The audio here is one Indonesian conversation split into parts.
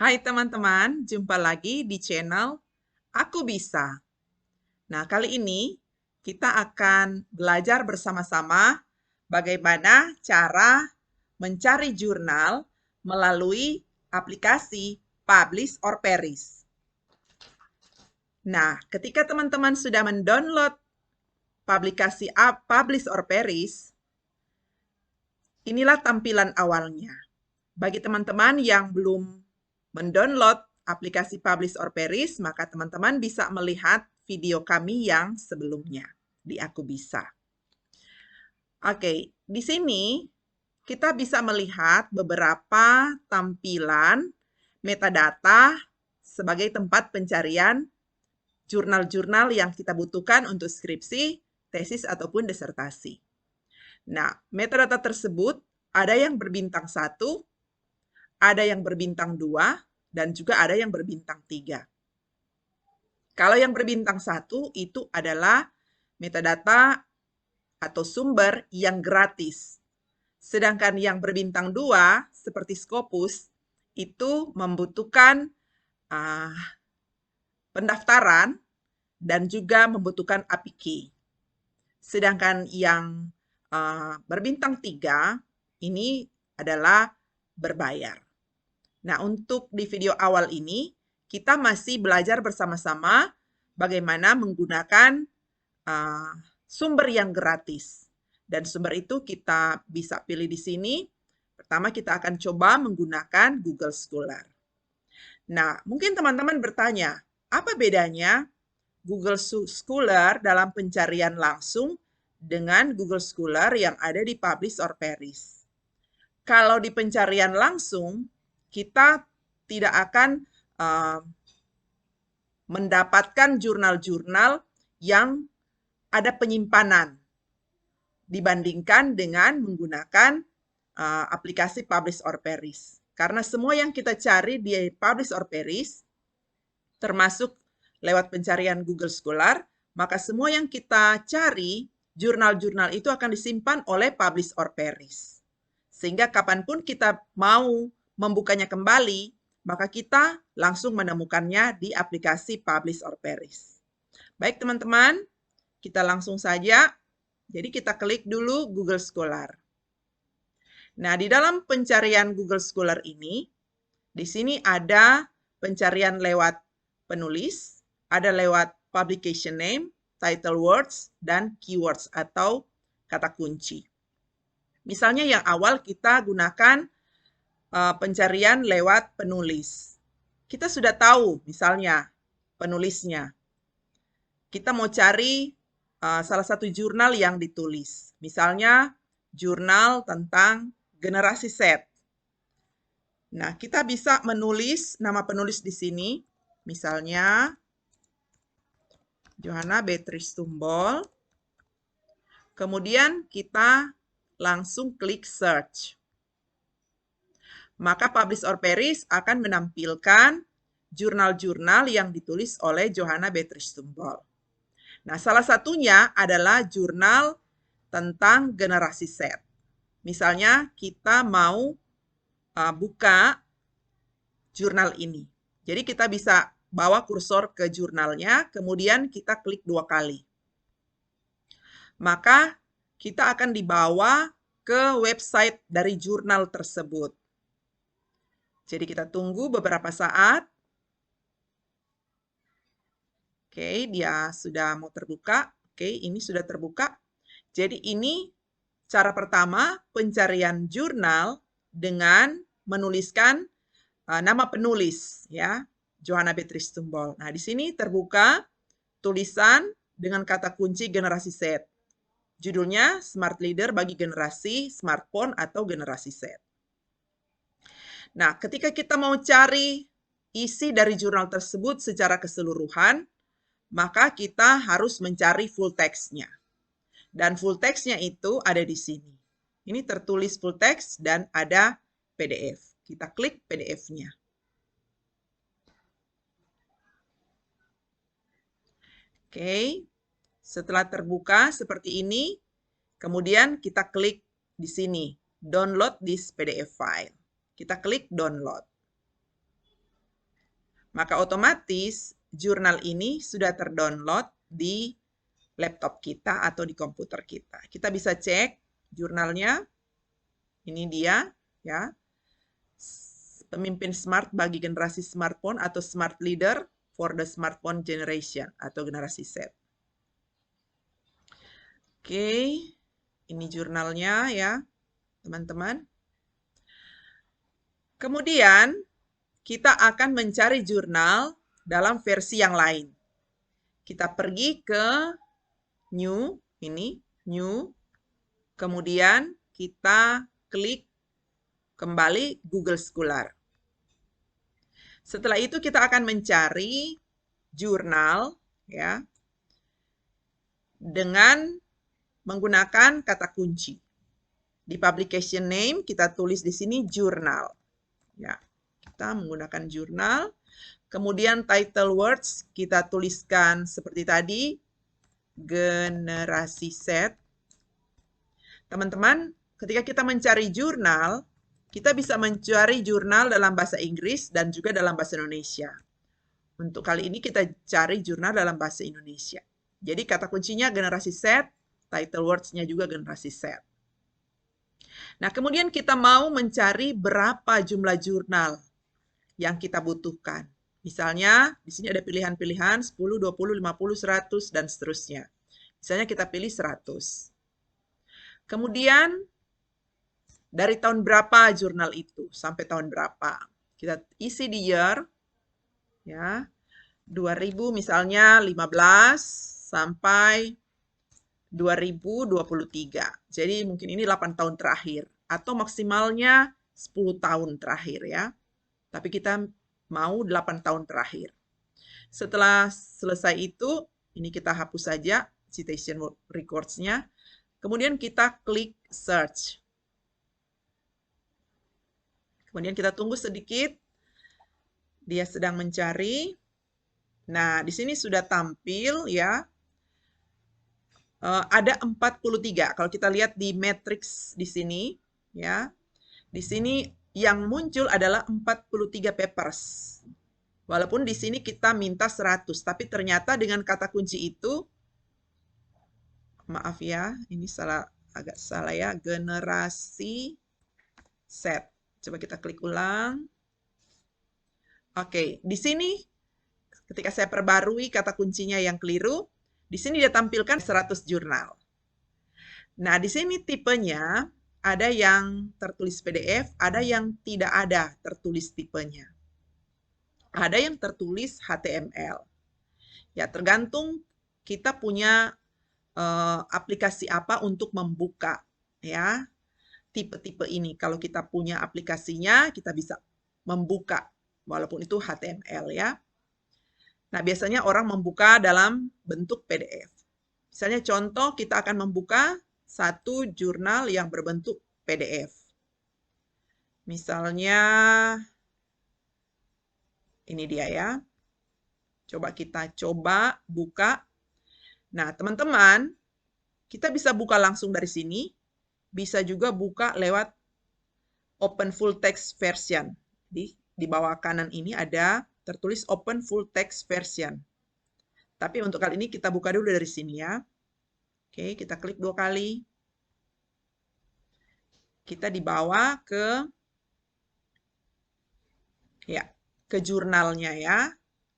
Hai teman-teman, jumpa lagi di channel Aku Bisa. Nah, kali ini kita akan belajar bersama-sama bagaimana cara mencari jurnal melalui aplikasi Publish or Perish. Nah, ketika teman-teman sudah mendownload aplikasi Publish or Perish, inilah tampilan awalnya. Bagi teman-teman yang belum mendownload aplikasi Publish or Perish, maka teman-teman bisa melihat video kami yang sebelumnya di Aku Bisa. Oke, di sini kita bisa melihat beberapa tampilan metadata sebagai tempat pencarian jurnal-jurnal yang kita butuhkan untuk skripsi, tesis, ataupun disertasi. Nah, metadata tersebut ada yang berbintang 1, ada yang berbintang 2, dan juga ada yang berbintang 3. Kalau yang berbintang 1 itu adalah metadata atau sumber yang gratis. Sedangkan yang berbintang 2, seperti Scopus, itu membutuhkan pendaftaran dan juga membutuhkan API key. Sedangkan yang berbintang 3, ini adalah berbayar. Nah, untuk di video awal ini, kita masih belajar bersama-sama bagaimana menggunakan sumber yang gratis. Dan sumber itu kita bisa pilih di sini. Pertama, kita akan coba menggunakan Google Scholar. Nah, mungkin teman-teman bertanya, apa bedanya Google Scholar dalam pencarian langsung dengan Google Scholar yang ada di Publish or Perish? Kalau di pencarian langsung, kita tidak akan mendapatkan jurnal-jurnal yang ada penyimpanan dibandingkan dengan menggunakan aplikasi Publish or Perish. Karena semua yang kita cari di Publish or Perish, termasuk lewat pencarian Google Scholar, maka semua yang kita cari, jurnal-jurnal itu akan disimpan oleh Publish or Perish. Sehingga kapanpun kita mau membukanya kembali, maka kita langsung menemukannya di aplikasi Publish or Perish. Baik teman-teman, kita langsung saja. Jadi kita klik dulu Google Scholar. Nah, di dalam pencarian Google Scholar ini, di sini ada pencarian lewat penulis, ada lewat publication name, title words, dan keywords atau kata kunci. Misalnya yang awal kita gunakan pencarian lewat penulis. Kita sudah tahu misalnya penulisnya. Kita mau cari salah satu jurnal yang ditulis. Misalnya jurnal tentang generasi Z. Nah, kita bisa menulis nama penulis di sini. Misalnya Johanna Beatrice Tumbol. Kemudian kita langsung klik search. Maka Publish or Perish akan menampilkan jurnal-jurnal yang ditulis oleh Johanna Beatrice Tumbol. Nah, salah satunya adalah jurnal tentang generasi Z. Misalnya, kita mau buka jurnal ini. Jadi, kita bisa bawa kursor ke jurnalnya, kemudian kita klik 2 kali. Maka, kita akan dibawa ke website dari jurnal tersebut. Jadi kita tunggu beberapa saat. Oke, dia sudah mau terbuka. Oke, ini sudah terbuka. Jadi ini cara pertama pencarian jurnal dengan menuliskan nama penulis, ya, Johanna Beatrice Tumbol. Nah, di sini terbuka tulisan dengan kata kunci generasi Z. Judulnya Smart Leader bagi generasi smartphone atau generasi Z. Nah, ketika kita mau cari isi dari jurnal tersebut secara keseluruhan, maka kita harus mencari full text-nya. Dan full text-nya itu ada di sini. Ini tertulis full text dan ada PDF. Kita klik PDF-nya. Oke, setelah terbuka seperti ini, kemudian kita klik di sini, download this PDF file. Kita klik download. maka otomatis jurnal ini sudah terdownload di laptop kita atau di komputer kita. Kita bisa cek jurnalnya. Ini dia, ya. Pemimpin smart bagi generasi smartphone atau smart leader for the smartphone generation atau generasi Z. Oke, ini jurnalnya ya, teman-teman. Kemudian, kita akan mencari jurnal dalam versi yang lain. Kita pergi ke New, ini, New. Kemudian, kita klik kembali Google Scholar. Setelah itu kita akan mencari jurnal ya dengan menggunakan kata kunci. Di publication name kita tulis di sini jurnal. Ya, kita menggunakan jurnal. Kemudian title words kita tuliskan seperti tadi, generasi Z. Teman-teman, ketika kita mencari jurnal, kita bisa mencari jurnal dalam bahasa Inggris dan juga dalam bahasa Indonesia. Untuk kali ini kita cari jurnal dalam bahasa Indonesia. Jadi kata kuncinya generasi Z, title words-nya juga generasi Z. Nah, kemudian kita mau mencari berapa jumlah jurnal yang kita butuhkan. Misalnya, di sini ada pilihan-pilihan 10, 20, 50, 100, dan seterusnya. Misalnya kita pilih 100. Kemudian, dari tahun berapa jurnal itu, sampai tahun berapa. Kita isi di year, ya, 2000 misalnya 15 sampai 2023. Jadi mungkin ini 8 tahun terakhir, atau maksimalnya 10 tahun terakhir ya. Tapi kita mau 8 tahun terakhir. Setelah selesai itu, ini kita hapus saja citation records-nya. Kemudian kita klik search. Kemudian kita tunggu sedikit. Dia sedang mencari. Nah, di sini sudah tampil ya. Ada 43. Kalau kita lihat di matrix di sini ya. Di sini yang muncul adalah 43 papers. Walaupun di sini kita minta 100, tapi ternyata dengan kata kunci itu, maaf ya, ini agak salah ya, generasi Z. Coba kita klik ulang. Oke, di sini ketika saya perbarui kata kuncinya yang keliru, di sini dia tampilkan 100 jurnal. Nah, di sini tipenya ada yang tertulis PDF, ada yang tidak ada tertulis tipenya. Ada yang tertulis HTML. Ya, tergantung kita punya aplikasi apa untuk membuka ya tipe-tipe ini. Kalau kita punya aplikasinya, kita bisa membuka walaupun itu HTML ya. Nah, biasanya orang membuka dalam bentuk PDF. Misalnya contoh, kita akan membuka satu jurnal yang berbentuk PDF. Misalnya, ini dia ya. Coba kita buka. Nah, teman-teman, kita bisa buka langsung dari sini. Bisa juga buka lewat Open Full Text Version. Di bawah kanan ini ada tertulis Open Full Text Version. Tapi untuk kali ini kita buka dulu dari sini ya. Oke, kita klik 2 kali. Kita dibawa ke jurnalnya ya,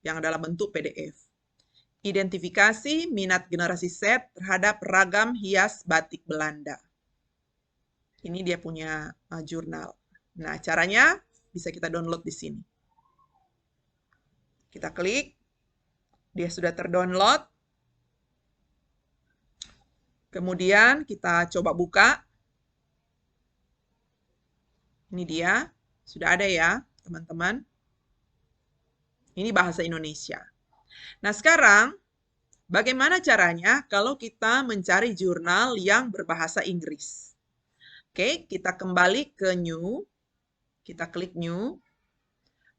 yang dalam bentuk PDF. Identifikasi minat generasi Z terhadap ragam hias batik Belanda. Ini dia punya jurnal. Nah, caranya bisa kita download di sini. Kita klik, dia sudah terdownload. Kemudian kita coba buka. Ini dia, sudah ada ya, teman-teman. Ini bahasa Indonesia. Nah, sekarang bagaimana caranya kalau kita mencari jurnal yang berbahasa Inggris? Oke, kita kembali ke New. Kita klik New.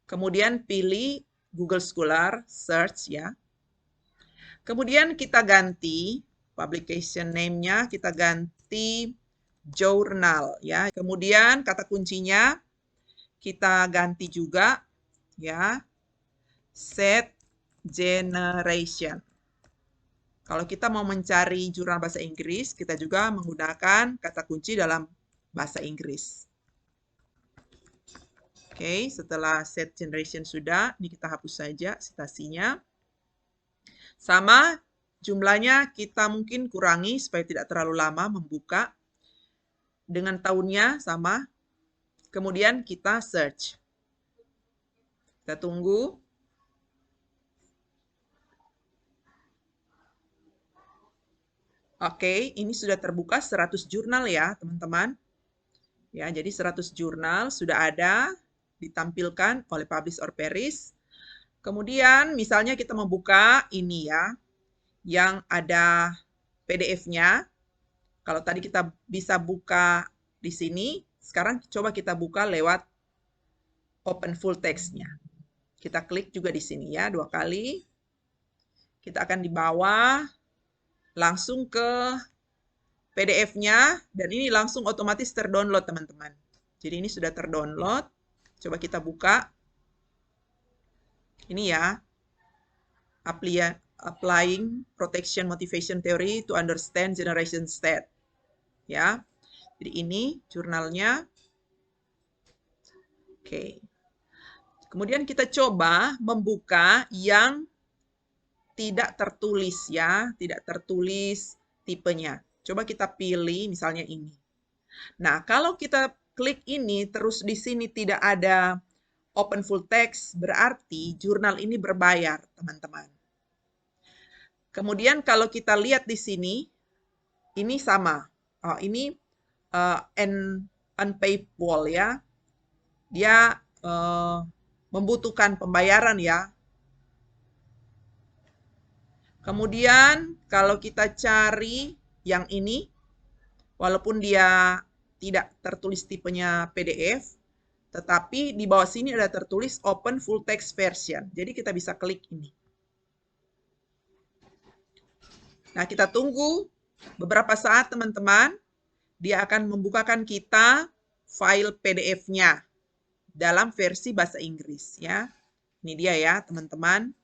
Kemudian pilih Google Scholar, search ya. Kemudian kita ganti publication name-nya, kita ganti journal ya. Kemudian kata kuncinya kita ganti juga ya. set generation. Kalau kita mau mencari jurnal bahasa Inggris, kita juga menggunakan kata kunci dalam bahasa Inggris. Oke, setelah set generation sudah, ini kita hapus saja citasinya. Sama, jumlahnya kita mungkin kurangi supaya tidak terlalu lama membuka. Dengan tahunnya sama. Kemudian kita search. Kita tunggu. Oke, ini sudah terbuka 100 jurnal ya, teman-teman. Ya, jadi 100 jurnal sudah ada ditampilkan oleh Publish or Perish. Kemudian misalnya kita membuka ini ya, yang ada PDF-nya. Kalau tadi kita bisa buka di sini, sekarang coba kita buka lewat open full text-nya. Kita klik juga di sini ya, 2 kali. Kita akan di bawah, langsung ke PDF-nya, dan ini langsung otomatis terdownload, teman-teman. Jadi ini sudah terdownload. Coba kita buka. Ini ya, Applying Protection Motivation Theory to Understand Generation State. Ya, jadi ini jurnalnya. Oke. Kemudian kita coba membuka yang tidak tertulis ya, tidak tertulis tipenya. Coba kita pilih misalnya ini. Nah, kalau kita klik ini terus di sini tidak ada open full text, berarti jurnal ini berbayar, teman-teman. Kemudian kalau kita lihat di sini, ini sama. Oh, ini unpaid wall ya. Dia membutuhkan pembayaran ya. Kemudian kalau kita cari yang ini, walaupun dia tidak tertulis tipenya PDF, tetapi di bawah sini ada tertulis Open Full Text Version. Jadi kita bisa klik ini. Nah, kita tunggu beberapa saat, teman-teman. Dia akan membukakan kita file PDF-nya dalam versi bahasa Inggris ya. Ini dia ya, teman-teman.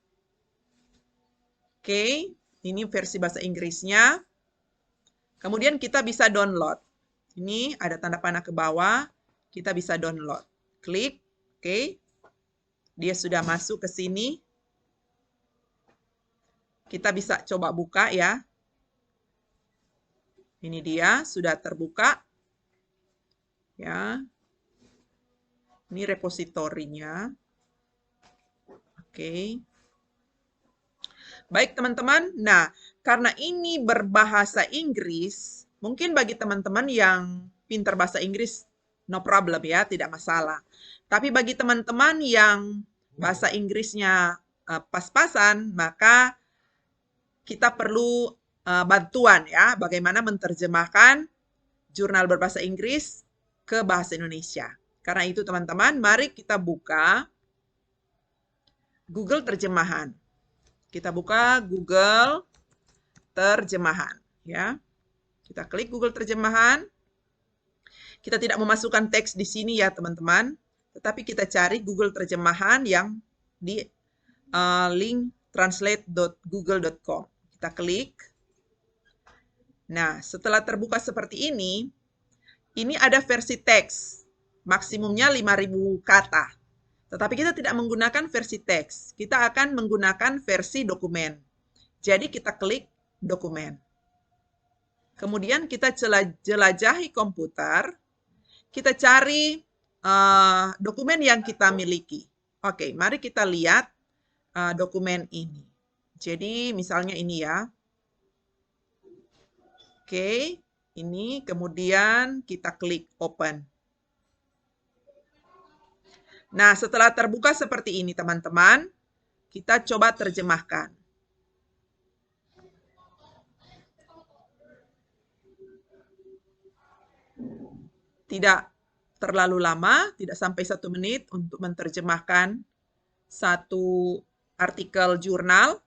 Oke, ini versi bahasa Inggrisnya. Kemudian kita bisa download. Ini ada tanda panah ke bawah, kita bisa download. Klik, oke. Dia sudah masuk ke sini. Kita bisa coba buka ya. Ini dia, sudah terbuka. Ya. Ini repositorinya. Oke. Baik, teman-teman. Nah, karena ini berbahasa Inggris, mungkin bagi teman-teman yang pintar bahasa Inggris, no problem ya, tidak masalah. Tapi bagi teman-teman yang bahasa Inggrisnya pas-pasan, maka kita perlu bantuan ya, bagaimana menerjemahkan jurnal berbahasa Inggris ke bahasa Indonesia. Karena itu, teman-teman, mari kita buka Google Terjemahan. Kita buka Google Terjemahan ya. Kita klik Google Terjemahan. Kita tidak memasukkan teks di sini ya, teman-teman, tetapi kita cari Google Terjemahan yang di link translate.google.com. Kita klik. Nah, setelah terbuka seperti ini ada versi teks. Maksimumnya 5.000 kata. Tetapi kita tidak menggunakan versi teks. Kita akan menggunakan versi dokumen. Jadi kita klik dokumen. Kemudian kita jelajahi komputer. Kita cari dokumen yang kita miliki. Oke, mari kita lihat dokumen ini. Jadi misalnya ini ya. Oke, ini kemudian kita klik open. Nah, setelah terbuka seperti ini, teman-teman, kita coba terjemahkan. Tidak terlalu lama, tidak sampai 1 menit untuk menerjemahkan satu artikel jurnal.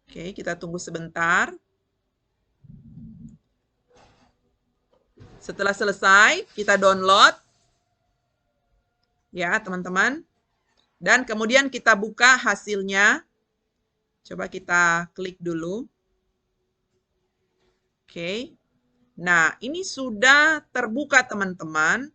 Oke, kita tunggu sebentar. Setelah selesai, kita download. Ya, teman-teman. Dan kemudian kita buka hasilnya. Coba kita klik dulu. Oke. Nah, ini sudah terbuka, teman-teman.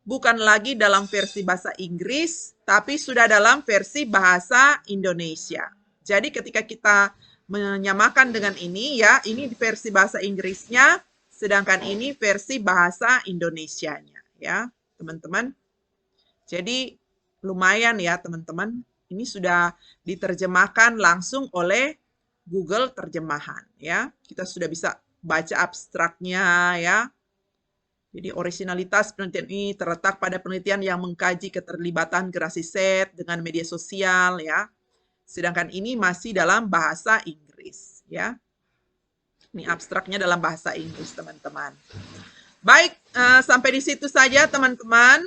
Bukan lagi dalam versi bahasa Inggris, tapi sudah dalam versi bahasa Indonesia. Jadi ketika kita menyamakan dengan ini, ya, ini versi bahasa Inggrisnya, sedangkan ini versi bahasa Indonesianya, ya, teman-teman. Jadi lumayan ya, teman-teman. Ini sudah diterjemahkan langsung oleh Google Terjemahan, ya. Kita sudah bisa baca abstraknya, ya. Jadi originalitas penelitian ini terletak pada penelitian yang mengkaji keterlibatan generasi Z dengan media sosial, ya. Sedangkan ini masih dalam bahasa Inggris, ya. Ini abstraknya dalam bahasa Inggris, teman-teman. Baik, sampai di situ saja, teman-teman.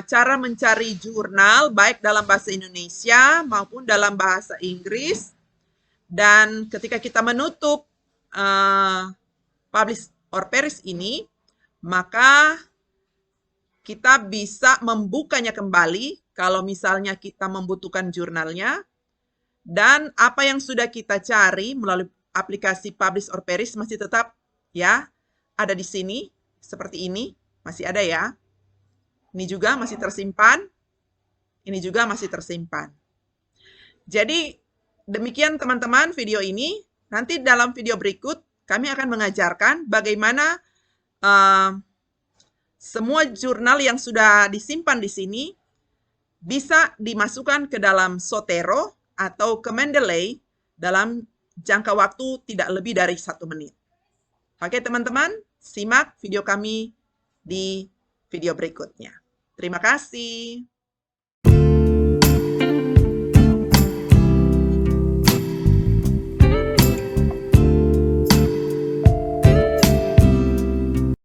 Cara mencari jurnal baik dalam bahasa Indonesia maupun dalam bahasa Inggris. Dan ketika kita menutup publish or perish ini, maka kita bisa membukanya kembali kalau misalnya kita membutuhkan jurnalnya. Dan apa yang sudah kita cari melalui aplikasi publish or perish masih tetap ya ada di sini seperti ini, masih ada ya. Ini juga masih tersimpan. Ini juga masih tersimpan. Jadi demikian teman-teman video ini. Nanti dalam video berikut kami akan mengajarkan bagaimana semua jurnal yang sudah disimpan di sini bisa dimasukkan ke dalam Zotero atau ke Mendeley dalam jangka waktu tidak lebih dari 1 menit. Oke teman-teman, simak video kami di video berikutnya. Terima kasih.